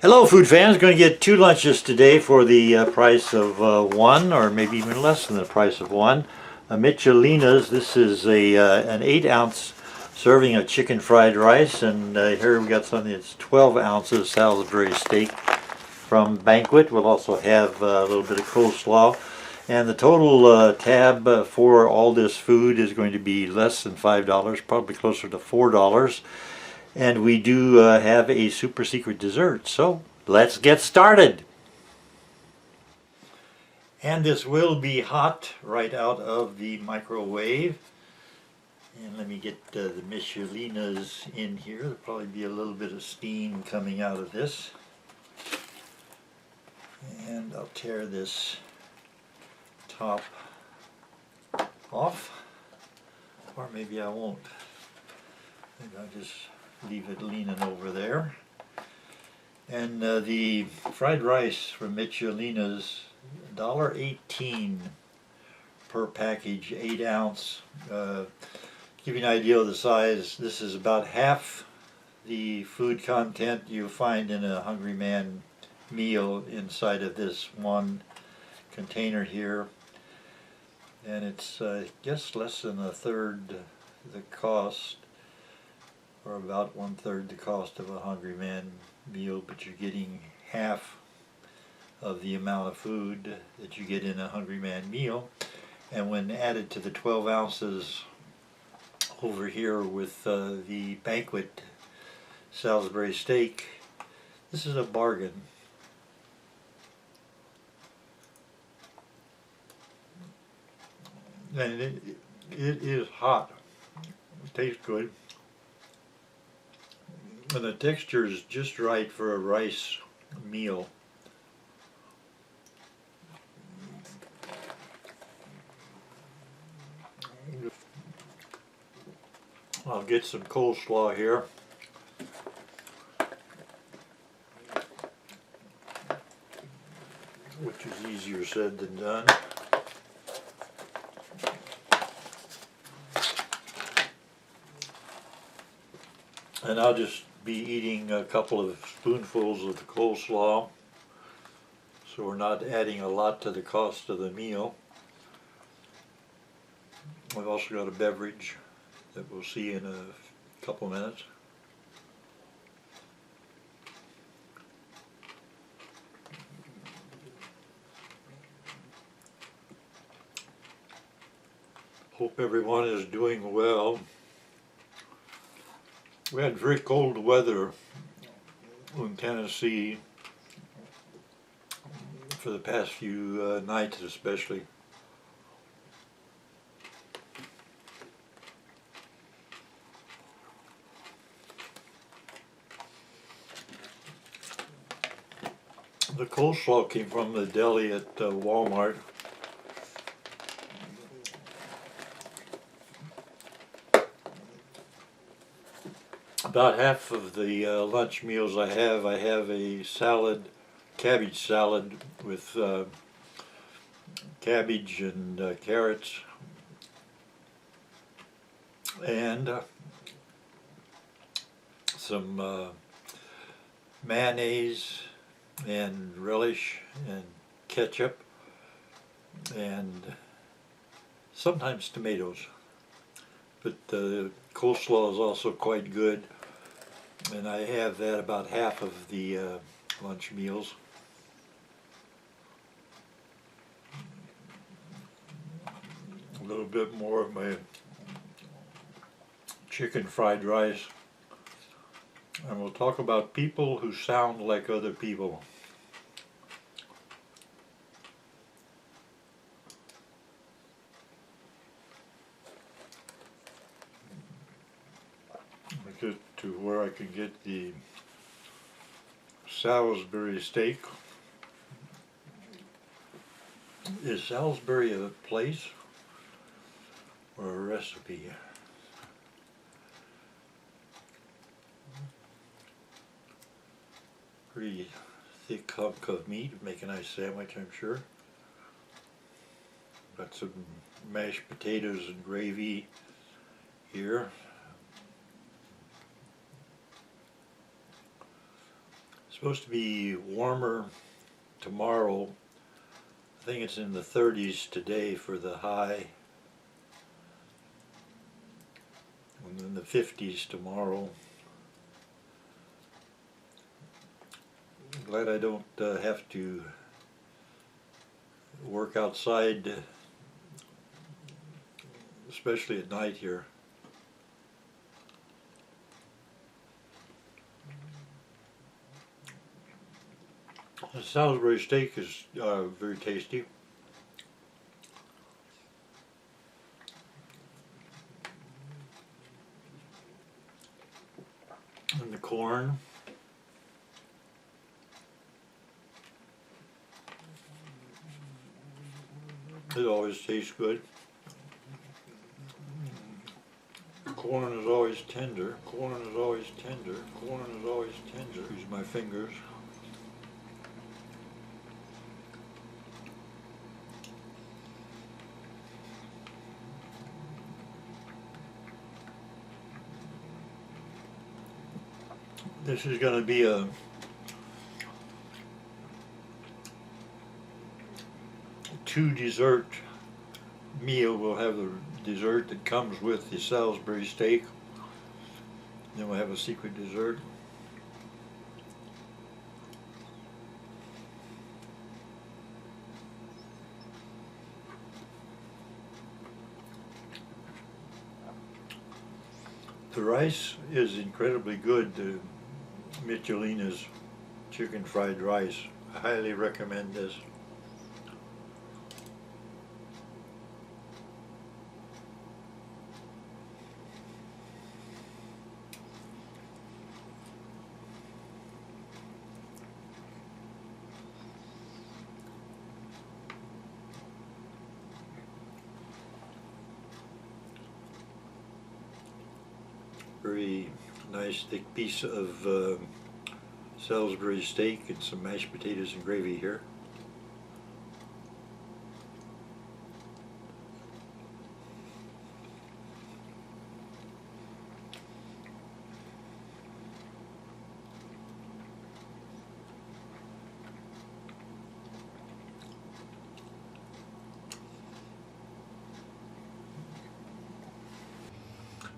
Hello food fans, going to get 2 lunches today for the price of one, or maybe even less than the price of one. Michelina's. This is an 8-ounce serving of chicken fried rice, and here we got something that's 12 ounces Salisbury steak from Banquet. We'll also have a little bit of coleslaw, and the total tab for all this food is going to be less than $5, probably closer to $4. And we do have a super secret dessert, so let's get started. And this will be hot right out of the microwave. And let me get the Michelinas in here. There'll probably be a little bit of steam coming out of this. And I'll tear this top off, or maybe I won't. Maybe I'll just leave it leaning over there. And the fried rice from Michelina's, $1.18 per package, 8 ounce. Give you an idea of the size, this is about half the food content you'll find in a Hungry Man meal inside of this one container here. And it's just less than a third the cost, or about 1/3 the cost of a Hungry Man meal, but you're getting half of the amount of food that you get in a Hungry Man meal. And when added to the 12 ounces over here with the Banquet Salisbury steak, this is a bargain. And it is hot. It tastes good. And the texture is just right for a rice meal. I'll get some coleslaw here. Which is easier said than done. And I'll just be eating a couple of spoonfuls of the coleslaw, so we're not adding a lot to the cost of the meal. We've also got a beverage that we'll see in a couple minutes. Hope everyone is doing well. We had very cold weather in Tennessee for the past few nights especially. The coleslaw came from the deli at Walmart. About half of the lunch meals I have a salad, cabbage salad with cabbage and carrots, and some mayonnaise and relish and ketchup, and sometimes tomatoes. But the coleslaw is also quite good, and I have that about half of the lunch meals. A little bit more of my chicken fried rice, and we'll talk about people who sound like other people. Get to where I can get the Salisbury steak. Is Salisbury a place or a recipe? Pretty thick hunk of meat, make a nice sandwich, I'm sure. Got some mashed potatoes and gravy here. supposed to be warmer tomorrow. I think it's in the 30s today for the high, and in the 50s tomorrow. I'm glad I don't have to work outside, especially at night here. The Salisbury steak is very tasty. And the corn. It always tastes good. Corn is always tender. Corn is always tender. Corn is always tender. Use my fingers. This is going to be a two dessert meal. We'll have the dessert that comes with the Salisbury steak. Then we'll have a secret dessert. The rice is incredibly good. The Michelina's chicken fried rice. I highly recommend this. Very nice thick piece of Salisbury steak and some mashed potatoes and gravy here.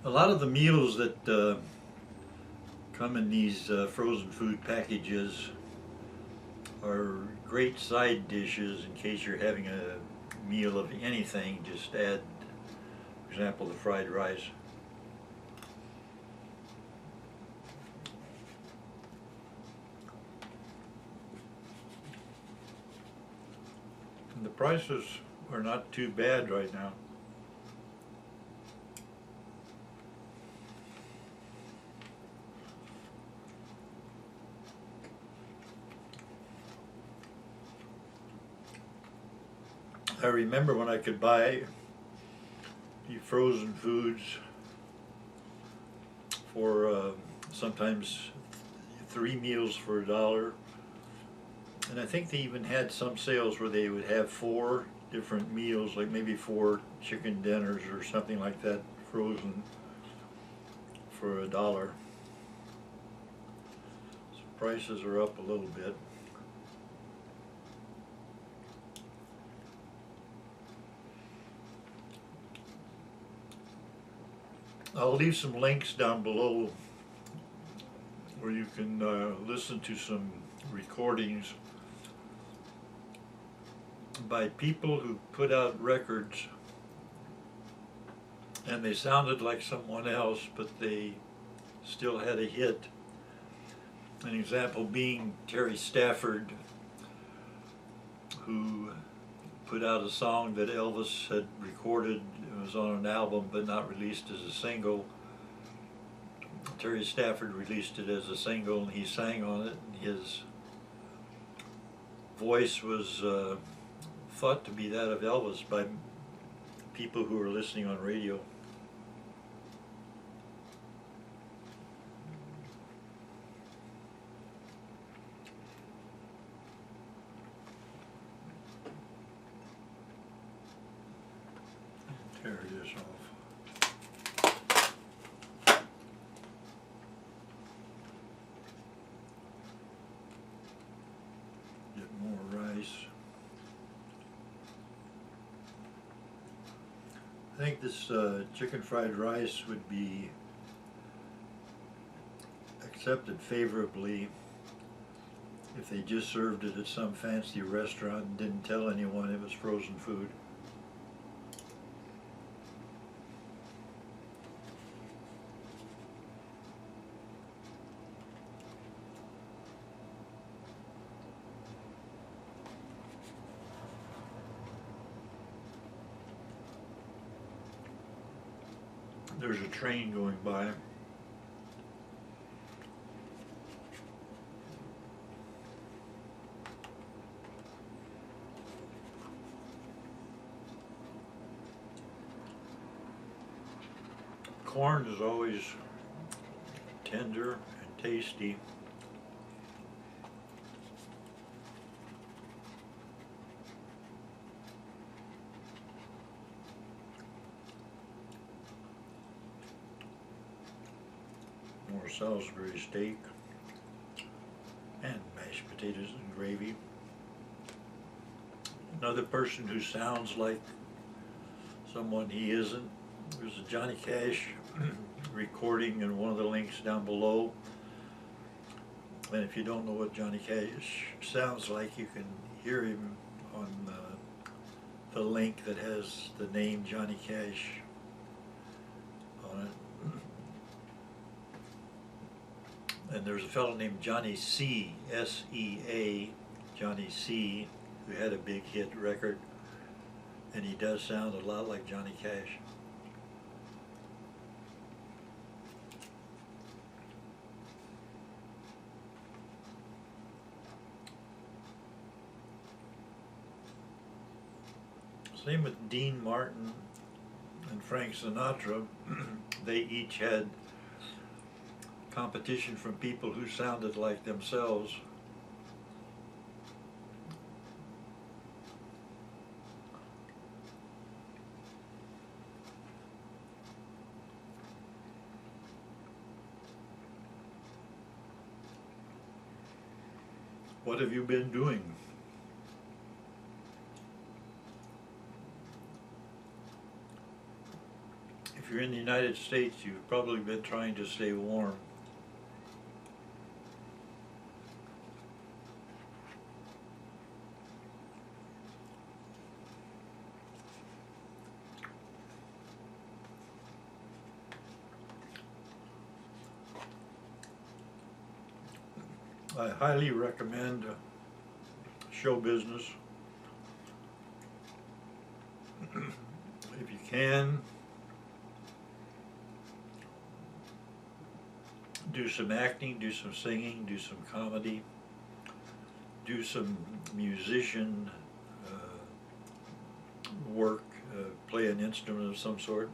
A lot of the meals that come in these frozen food packages are great side dishes in case you're having a meal of anything. Just add, for example, the fried rice. And the prices are not too bad right now. I remember when I could buy the frozen foods for sometimes 3 meals for $1. And I think they even had some sales where they would have 4 different meals, like maybe 4 chicken dinners or something like that, frozen for $1. So prices are up a little bit. I'll leave some links down below where you can listen to some recordings by people who put out records and they sounded like someone else, but they still had a hit. An example being Terry Stafford, who put out a song that Elvis had recorded. It was on an album but not released as a single. Terry Stafford released it as a single and he sang on it. His voice was thought to be that of Elvis by people who were listening on radio. Tear this off. think this chicken fried rice would be accepted favorably if they just served it at some fancy restaurant and didn't tell anyone it was frozen food. There's a train going by. Corn is always tender and tasty. More Salisbury steak and mashed potatoes and gravy. Another person who sounds like someone he isn't. There's a Johnny Cash recording in one of the links down below. And if you don't know what Johnny Cash sounds like, you can hear him on the link that has the name Johnny Cash on it. And there's a fellow named Johnny C, S-E-A, Johnny C, who had a big hit record, and he does sound a lot like Johnny Cash. Same with Dean Martin and Frank Sinatra. They each had competition from people who sounded like themselves. What have you been doing? If you're in the United States, you've probably been trying to stay warm. I highly recommend show business. If you can, do some acting, do some singing, do some comedy, do some musician work, play an instrument of some sort.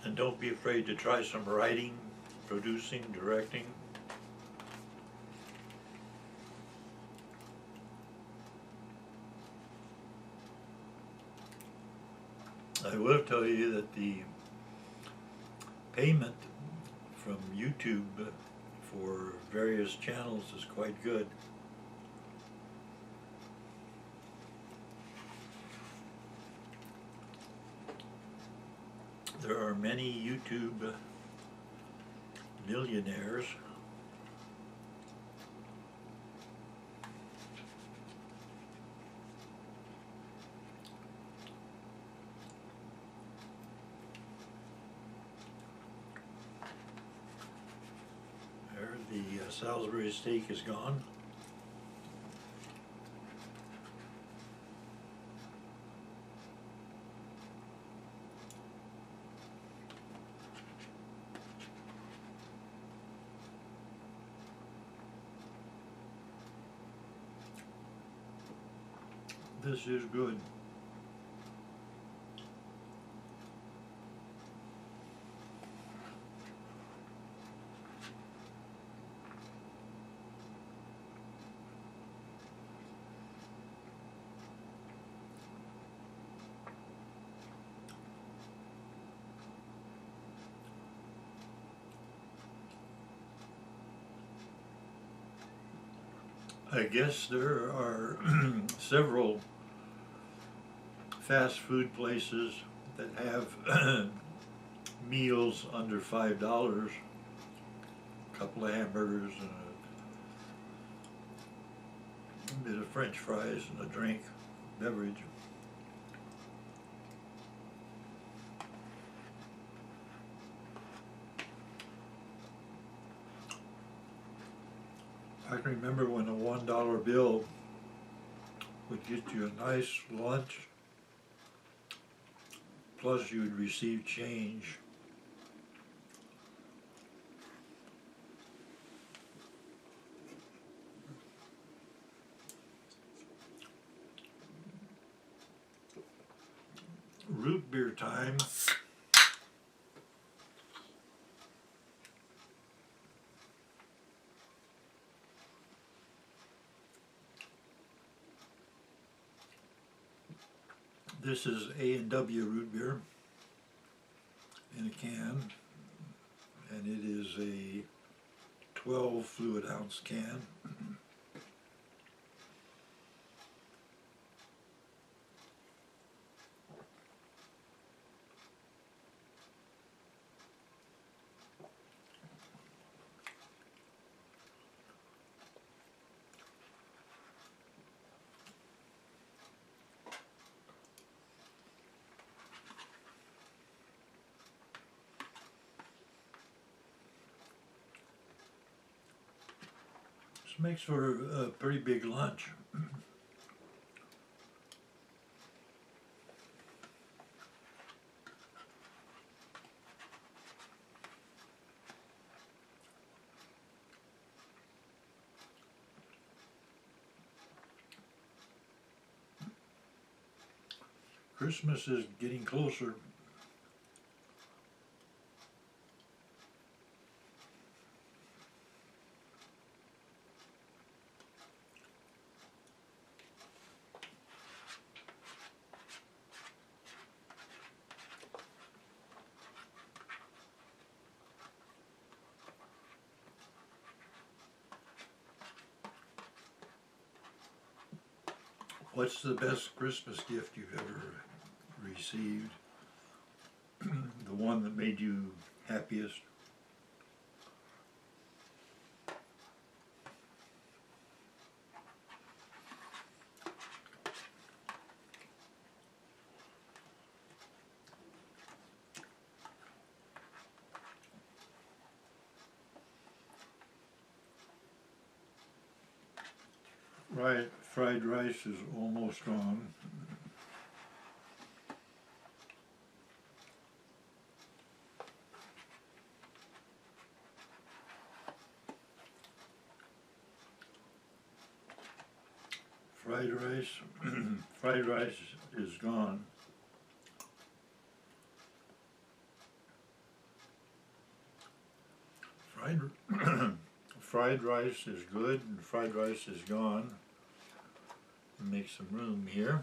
And don't be afraid to try some writing, producing, directing. I will tell you that the payment from YouTube for various channels is quite good. There are many YouTube millionaires there. The Salisbury steak is gone. This is good. I guess there are several fast food places that have meals under $5, a couple of hamburgers and a bit of French fries and a drink, beverage. I can remember when a $1 bill would get you a nice lunch, plus you would receive change. Root beer time. This is A&W root beer in a can, and it is a 12 fluid ounce can. This makes for a pretty big lunch. Christmas is getting closer. What's the best Christmas gift you've ever received? The one that made you happiest? Right, fried rice is almost gone. Fried rice is gone. Fried rice is good and fried rice is gone. Make some room here.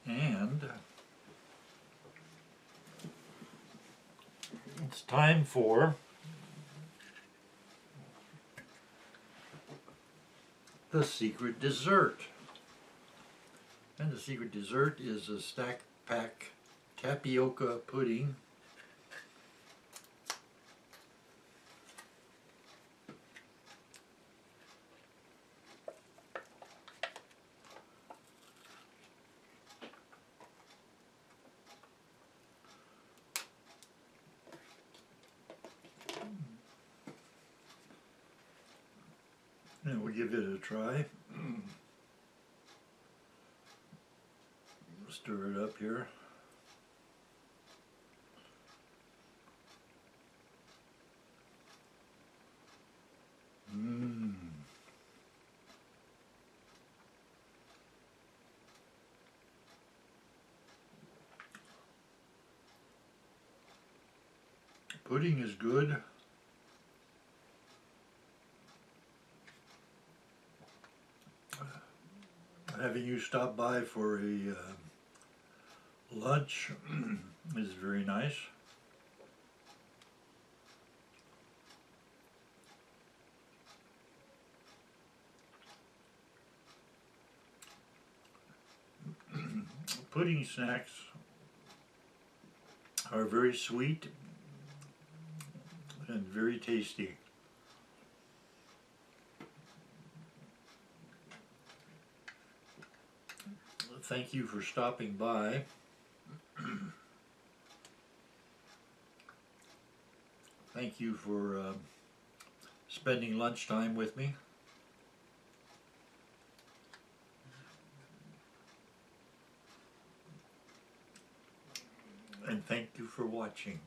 And it's time for the secret dessert. And the secret dessert is a stack pack tapioca pudding. And we'll give it a try. Stir it up here. Pudding is good. Having you stop by for a lunch is very nice. pudding snacks are very sweet and very tasty. Thank you for stopping by. Thank you for spending lunchtime with me. And thank you for watching.